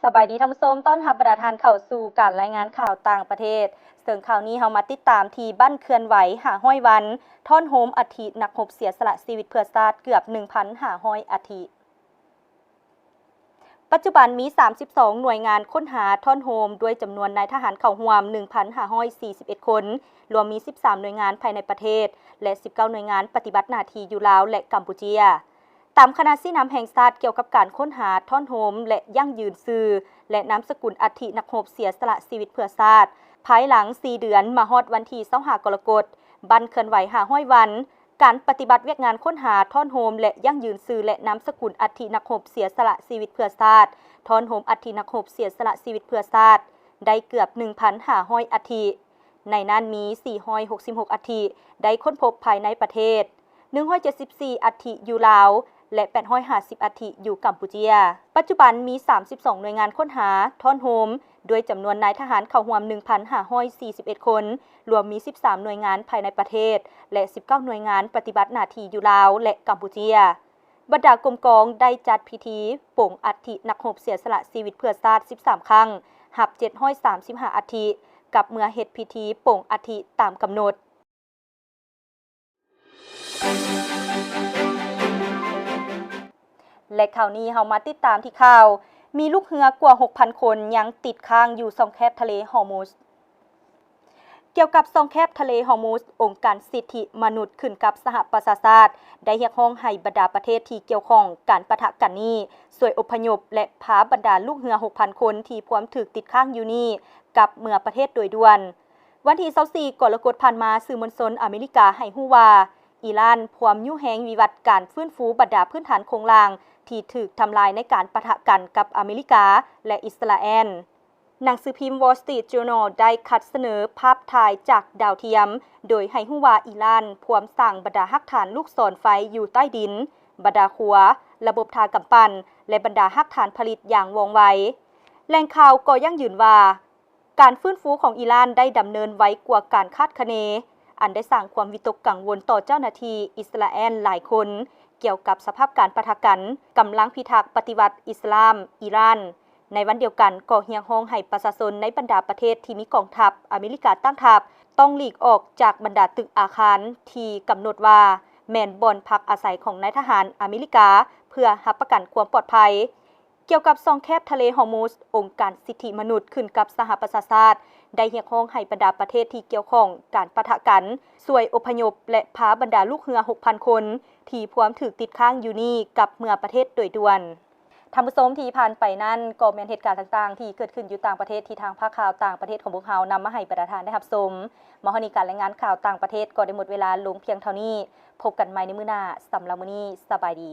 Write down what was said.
สบายดีท่านผู้ชมต้อนรับประธานเข้าสู่การรายงานข่าวต่างประเทศซึ่งข่าวนี้เรามาติดตามที่บ้านเคลื่อนไหวหาห้อยวันท่อนโฮมอาทินักรบเสียสละชีวิตเพื่อชาติเกือบ 1,500 อาทิปัจจุบันมี 32 หน่วยงานค้นหาท่อนโฮมด้วยจำนวนนายทหารเข้าร่วม 1,541 คนรวมมี 13 หน่วยงานภายในประเทศและ 19 หน่วยงานปฏิบัติหน้าที่อยู่ลาวและกัมพูชาตามคณะชี้นำแห่งชาติเกี่ยวกับการค้นหาท่อนโฮมและยั่งยืนซื่อและนามสกุลอัฐินักรบเสียสละชีวิตเพื่อชาติภายหลัง 4 เดือนมาฮอดวันที่25กรกฎาคมบันเคลื่อนไหว500 วันการปฏิบัติเวียกงานค้นหาท่อนโฮมและยั่งยืนซื่อและนามสกุลอัฐินักรบเสียสละชีวิตเพื่อชาติท่อนโฮมอัฐินักรบเสียสละชีวิตเพื่อชาติได้เกือบ 1,500 อัฐิในนั้นมี 466 อัฐิได้ค้นพบภายในประเทศ 174 อัฐิอยู่ลาวและ 850 อัฐิอยู่กัมพูชาปัจจุบันมี 32 หน่วยงานค้นหาท่อนโฮมด้วยจำนวนนายทหารเข้าร่วม 1,541 คนรวมมี 13 หน่วยงานภายในประเทศและ 19 หน่วยงานปฏิบัติหน้าที่อยู่ลาวและกัมพูชาบรรดากรมกองได้จัดพิธีโป่งอัฐินักรบเสียสละชีวิตเพื่อชาติ 13 ครั้งหับ 735 อัฐิกับเมื่อเฮ็ดพิธีโป่งอัฐิตามกำหนดและข่าวนี้เรามาติดตามที่ข่าวมีลูกเรือกว่า 6,000 คนยังติดค้างอยู่ช่องแคบทะเลฮอร์มุซเกี่ยวกับช่องแคบทะเลฮอร์มุซองค์การสิทธิมนุษย์ขึ้นกับสหประชาชาติได้เรียกร้องให้บรรดาประเทศที่เกี่ยวข้องการปะทะกันนี้ช่วยอพยพและพาบรรดาลูกเรือ 6,000 คนที่พร้อมถูกติดค้างอยู่นี้กลับเมืองประเทศโดยด่วนวันที่24กรกฎาคมผ่านมาสื่อมวลชนอเมริกาให้ฮู้ว่าอิหร่านพร้อมยุ่แฮงวิวัฒน์การฟื้นฟูบรรดาพื้นฐานโครงล่างที่ถูกทำลายในการปะทะกันกับอเมริกาและอิสราเอลหนังสือพิมพ์ Wall Street Journal ได้คัดเสนอภาพถ่ายจากดาวเทียมโดยให้ฮู้ว่าอิหร่านพร้อมสร้างบรรดาฮักฐานลูกศรไฟอยู่ใต้ดินบรรดาขัวระบบทางกำปั้นและบรรดาฮักฐานผลิตอย่างว่องไวแหล่งข่าวก็ยังยืนว่าการฟื้นฟูของอิหร่านได้ดำเนินไวกว่าการคาดคะเนอันได้สร้างความวิตกกังวลต่อเจ้าหน้าที่อิสราเอลหลายคนเกี่ยวกับสภาพการปะทะกันกำลังพิทักษ์ปฏิวัติอิสลามอิหร่านในวันเดียวกันก็เรียกร้องให้ประชาชนในบรรดาประเทศที่มีกองทัพอเมริกาตั้งทัพต้องหลีกออกจากบรรดาตึกอาคารที่กำหนดว่าแม่นบ่อนพักอาศัยของนายทหารอเมริกาเพื่อรับประกันความปลอดภัยเกี่ยวกับช่องแคบทะเลฮอร์มุซองค์การสิทธิมนุษย์ขึ้นกับสหประชาชาติได้เรียกร้องให้บรรดาประเทศที่เกี่ยวข้องการปะทะกันช่วยอพยพและพาบรรดาลูกเรือ 6,000 คนที่พร้อมถูกติดค้างอยู่นี่กลับเมืองประเทศโดยด่วนท่านผู้ชมที่ผ่านไปนั้นก็แม่นเหตุการณ์ต่างๆที่เกิดขึ้นอยู่ต่างประเทศที่ทางภาคข่าวต่างประเทศของพวกเรานำมาให้ประธานได้รับชมมาฮอดนี้การรายงานข่าวต่างประเทศก็ได้หมดเวลาลงเพียงเท่านี้พบกันใหม่ในมื้อหน้าสำหรับมื้อนี้สบายดี